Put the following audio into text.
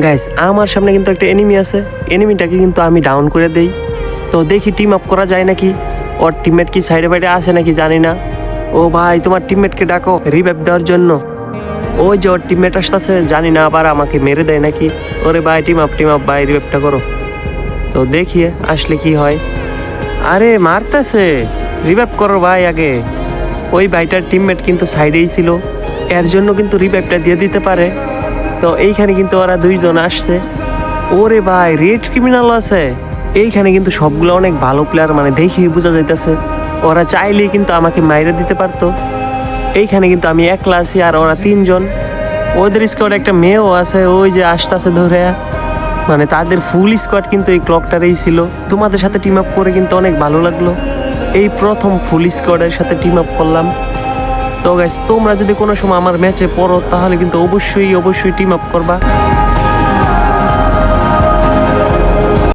Guys আমার সামনে কিন্তু একটা এনিমি আছে, এনিমিটাকে কিন্তু আমি ডাউন করে দেই। তো দেখি টিম আপ করা যায় নাকি, ওর টিমমেট কি সাইডে বাইডে আসে নাকি জানি না। ও ভাই তোমার টিমমেটকে ডাকো রিভাইভ দেওয়ার জন্য। ওই যে ওর টিমমেট আসতেছে, জানি না আবার আমাকে মেরে দেয় নাকি। ওরে ভাই টিম আপ ভাই রিভাইভটা করো। তো দেখি আসলে কি হয়। আরে মারতেছে, রিভাইভ করো ভাই আগে। ওই ভাইটার টিমমেট কিন্তু সাইডেই ছিল, এর জন্য কিন্তু রিভাইভটা দিয়ে দিতে পারে। তো এইখানে কিন্তু ওরা দুইজন আসছে। ওরে ভাই রেড ক্রিমিনাল আছে এইখানে, কিন্তু সবগুলো অনেক ভালো প্লেয়ার, মানে দেখেই বোঝা যাইতেছে। ওরা চাইলেই কিন্তু আমাকে মাইরে দিতে পারতো। এইখানে কিন্তু আমি একলা আছি আর ওরা তিনজন। ওদের স্কোয়াড একটা মেয়েও আছে, ওই যে আসতেছে ধরে। মানে তাদের ফুল স্কোয়াড কিন্তু এই ক্লকটারেই ছিল। তোমাদের সাথে টিম আপ করে কিন্তু অনেক ভালো লাগলো, এই প্রথম ফুল স্কোয়াডের সাথে টিম আপ করলাম। তো গাইস তোমরা যদি কোনো সময় আমার ম্যাচে পড়ো তাহলে কিন্তু অবশ্যই টিম আপ করবা।